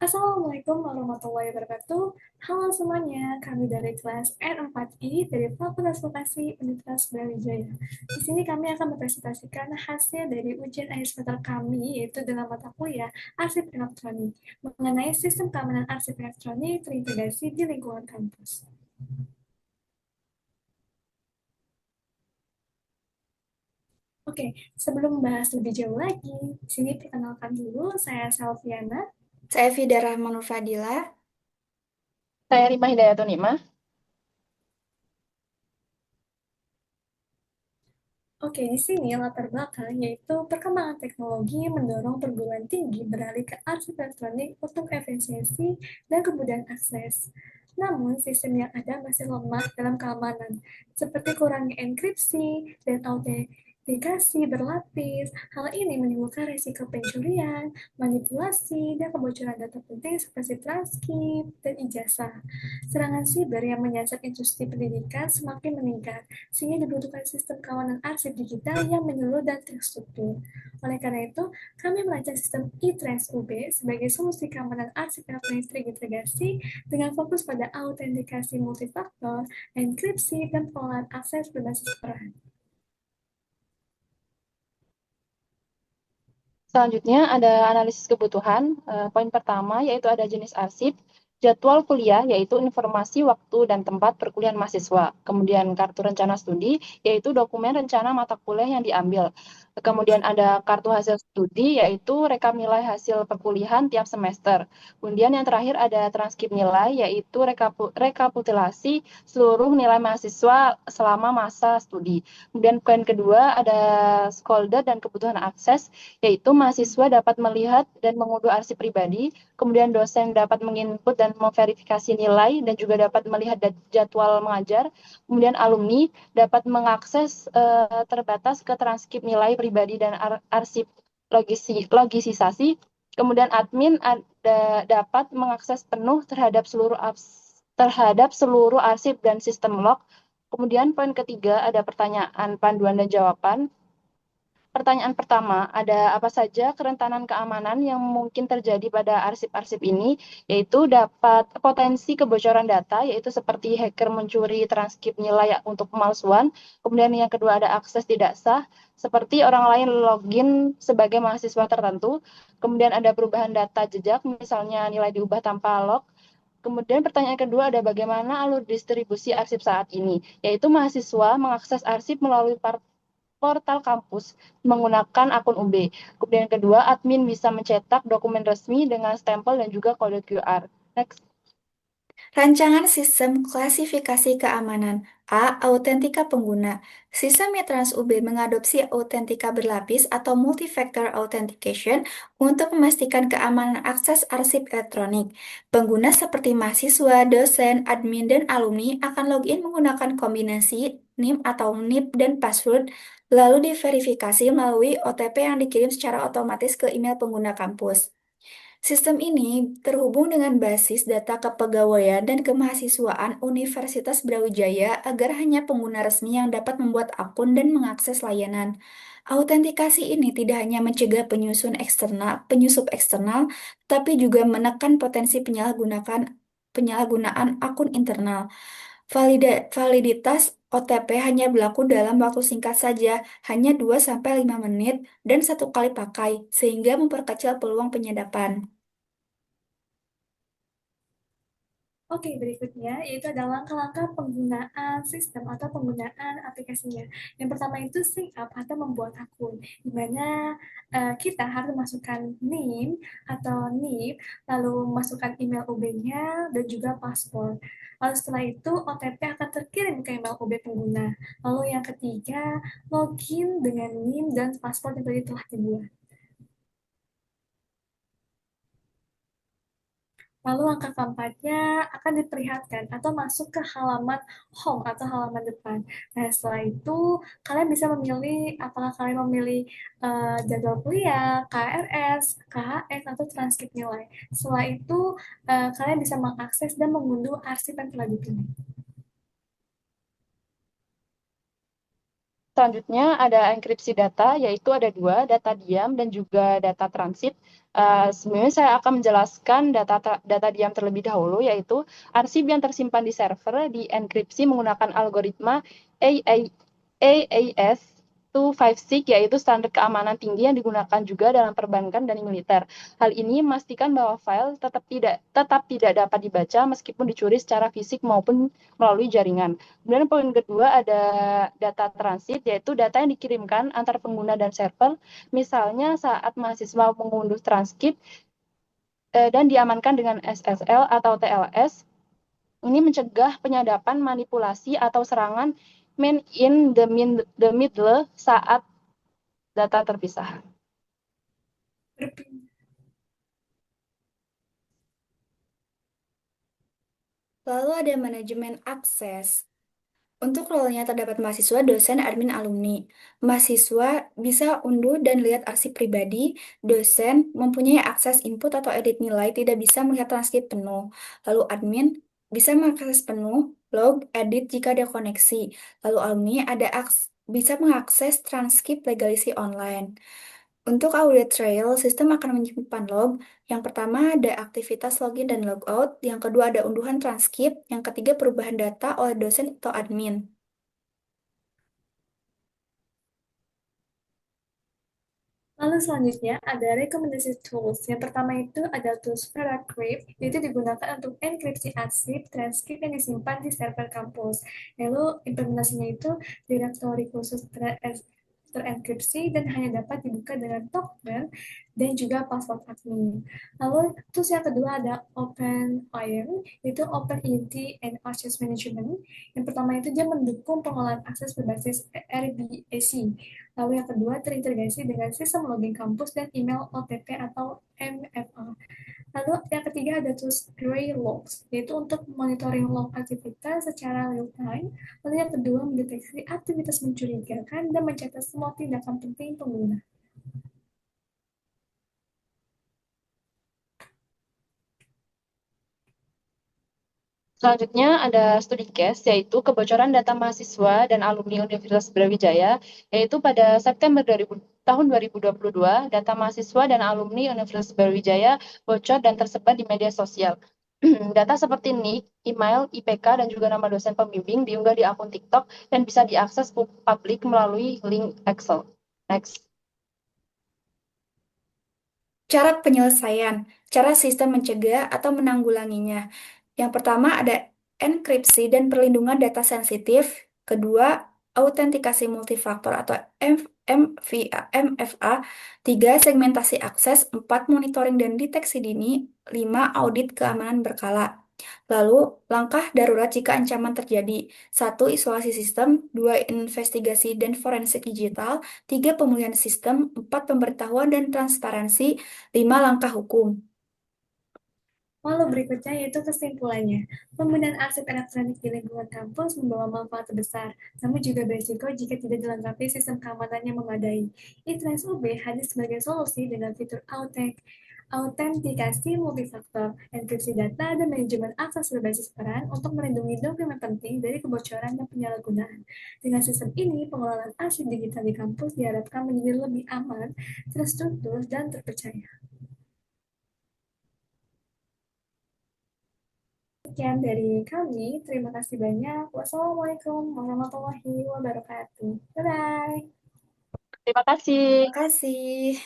Assalamualaikum warahmatullahi wabarakatuh. Halo semuanya, kami dari kelas N4I dari Fakultas Vokasi Universitas Brawijaya. Di sini kami akan mempresentasikan hasil dari ujian akhir semester kami, yaitu dalam mata kuliah Arsip Elektronik, mengenai sistem keamanan arsip elektronik terintegrasi di lingkungan kampus. Oke, sebelum membahas lebih jauh lagi, di sini perkenalkan dulu, saya Salviana. Saya Vida Rahmanul Fadila. Saya Rima Hidayatun Nima. Oke, di sini latar belakang yaitu perkembangan teknologi mendorong perguruan tinggi beralih ke arsip elektronik untuk efisiensi dan kemudahan akses. Namun, sistem yang ada masih lemah dalam keamanan, seperti kurangnya enkripsi dan autentikasi berlapis. Hal ini menimbulkan risiko pencurian, manipulasi, dan kebocoran data penting seperti transkrip dan ijazah. Serangan siber yang menyasar industri pendidikan semakin meningkat, sehingga dibutuhkan sistem kawanan arsip digital yang menyeluruh dan terstruktur. Oleh karena itu, kami merancang sistem e-Trace UB sebagai solusi keamanan arsip elektronik terintegrasi dengan fokus pada autentikasi multifaktor, enkripsi, dan pengelolaan akses berbasis peran. Selanjutnya ada analisis kebutuhan. Poin pertama yaitu ada jenis arsip, jadwal kuliah yaitu informasi waktu dan tempat perkuliahan mahasiswa. Kemudian kartu rencana studi yaitu dokumen rencana mata kuliah yang diambil. Kemudian ada kartu hasil studi yaitu rekap nilai hasil perkuliahan tiap semester. Kemudian yang terakhir ada transkrip nilai yaitu rekapitulasi seluruh nilai mahasiswa selama masa studi. Kemudian poin kedua ada skolder dan kebutuhan akses yaitu mahasiswa dapat melihat dan mengunduh arsip pribadi, kemudian dosen dapat menginput dan memverifikasi nilai, dan juga dapat melihat jadwal mengajar, kemudian alumni dapat mengakses terbatas ke transkrip nilai pribadi dan arsip logisisasi, kemudian admin dapat mengakses penuh terhadap seluruh arsip dan sistem log. Kemudian poin ketiga ada pertanyaan panduan dan jawaban. Pertanyaan pertama, ada apa saja kerentanan keamanan yang mungkin terjadi pada arsip-arsip ini, yaitu dapat potensi kebocoran data, yaitu seperti hacker mencuri transkrip nilai untuk pemalsuan. Kemudian yang kedua ada akses tidak sah, seperti orang lain login sebagai mahasiswa tertentu. Kemudian ada perubahan data jejak, misalnya nilai diubah tanpa log. Kemudian pertanyaan kedua ada bagaimana alur distribusi arsip saat ini, yaitu mahasiswa mengakses arsip melalui portal kampus menggunakan akun UB. Kemudian yang kedua, admin bisa mencetak dokumen resmi dengan stempel dan juga kode QR. Next. Rancangan sistem klasifikasi keamanan. A. Autentika pengguna. Sistem Mitrans UB mengadopsi autentika berlapis atau multi-factor authentication untuk memastikan keamanan akses arsip elektronik. Pengguna seperti mahasiswa, dosen, admin, dan alumni akan login menggunakan kombinasi NIM atau NIP dan password, lalu diverifikasi melalui OTP yang dikirim secara otomatis ke email pengguna kampus. Sistem ini terhubung dengan basis data kepegawaian dan kemahasiswaan Universitas Brawijaya agar hanya pengguna resmi yang dapat membuat akun dan mengakses layanan. Autentikasi ini tidak hanya mencegah penyusup eksternal, tapi juga menekan potensi penyalahgunaan akun internal. Validitas OTP hanya berlaku dalam waktu singkat saja, hanya 2-5 menit dan satu kali pakai, sehingga memperkecil peluang penyadapan. Oke, berikutnya yaitu ada langkah-langkah penggunaan sistem atau penggunaan aplikasinya. Yang pertama itu sync up atau membuat akun, di mana kita harus masukkan NIM atau NIP, lalu masukkan email UB-nya dan juga password. Lalu setelah itu OTP akan terkirim ke email UB pengguna. Lalu yang ketiga, login dengan NIM dan password yang tadi telah dibuat. Lalu langkah keempatnya akan diperlihatkan atau masuk ke halaman home atau halaman depan. Nah, setelah itu kalian bisa memilih apakah kalian memilih jadwal kuliah, KRS, KHS, atau transkrip nilai. Setelah itu kalian bisa mengakses dan mengunduh arsip yang telah dipilih. Selanjutnya ada enkripsi data, yaitu ada dua, data diam dan juga data transit. Sebenarnya saya akan menjelaskan data diam terlebih dahulu, yaitu arsip yang tersimpan di server dienkripsi menggunakan algoritma AAS 256, yaitu standar keamanan tinggi yang digunakan juga dalam perbankan dan militer. Hal ini memastikan bahwa file tetap tidak dapat dibaca meskipun dicuri secara fisik maupun melalui jaringan. Kemudian poin kedua ada data transit, yaitu data yang dikirimkan antar pengguna dan server, misalnya saat mahasiswa mengunduh transkrip dan diamankan dengan SSL atau TLS. Ini mencegah penyadapan, manipulasi, atau serangan man in the middle saat data terpisah. Lalu ada manajemen akses. Untuk role-nya terdapat mahasiswa, dosen, admin, alumni. Mahasiswa bisa unduh dan lihat arsip pribadi. Dosen mempunyai akses input atau edit nilai, tidak bisa melihat transkrip penuh. Lalu admin bisa mengakses penuh, log, edit jika ada koneksi. Lalu alumni bisa mengakses transkrip legalisi online. Untuk audit trail, sistem akan menyimpan log. Yang pertama ada aktivitas login dan logout. Yang kedua ada unduhan transkrip. Yang ketiga perubahan data oleh dosen atau admin. Lalu selanjutnya ada rekomendasi tools. Yang pertama itu ada tools Paracrypt, yaitu digunakan untuk enkripsi arsip transkrip yang disimpan di server kampus. Lalu implementasinya itu direktori khusus terenkripsi dan hanya dapat dibuka dengan token dan juga password admin. Lalu tools yang kedua ada OpenIron, yaitu Open Identity and Access Management. Yang pertama itu dia mendukung pengelolaan akses berbasis RBAC. Lalu yang kedua terintegrasi dengan sistem login kampus dan email OTP atau MFA. Lalu yang ketiga ada tools Gray Logs, yaitu untuk monitoring log aktivitas secara real time. Lalu yang kedua mendeteksi aktivitas mencurigakan dan mencatat semua tindakan penting pengguna. Selanjutnya ada studi case, yaitu kebocoran data mahasiswa dan alumni Universitas Brawijaya, yaitu pada September tahun 2022, data mahasiswa dan alumni Universitas Brawijaya bocor dan tersebar di media sosial. Data seperti NIK, email, IPK, dan juga nama dosen pembimbing diunggah di akun TikTok dan bisa diakses publik melalui link Excel. Next. Cara penyelesaian, cara sistem mencegah atau menanggulanginya. Yang pertama ada enkripsi dan perlindungan data sensitif. Kedua, autentikasi multifaktor atau MFA. Tiga, segmentasi akses. Empat, monitoring dan deteksi dini. Lima, audit keamanan berkala. Lalu, langkah darurat jika ancaman terjadi. Satu, isolasi sistem. Dua, investigasi dan forensik digital. Tiga, pemulihan sistem. Empat, pemberitahuan dan transparansi. Lima, langkah hukum. Lalu berikutnya yaitu kesimpulannya. Penggunaan arsip elektronik di lingkungan kampus membawa manfaat besar, namun juga berisiko jika tidak dilengkapi sistem keamanan yang memadai. ITRANS UB hadir sebagai solusi dengan fitur autentikasi multifaktor, enkripsi data, dan manajemen akses berbasis peran untuk melindungi dokumen penting dari kebocoran dan penyalahgunaan. Dengan sistem ini, pengelolaan arsip digital di kampus diharapkan menjadi lebih aman, terstruktur, dan terpercaya. Sekian dari kami. Terima kasih banyak. Wassalamualaikum warahmatullahi wabarakatuh. Bye-bye. Terima kasih. Terima kasih.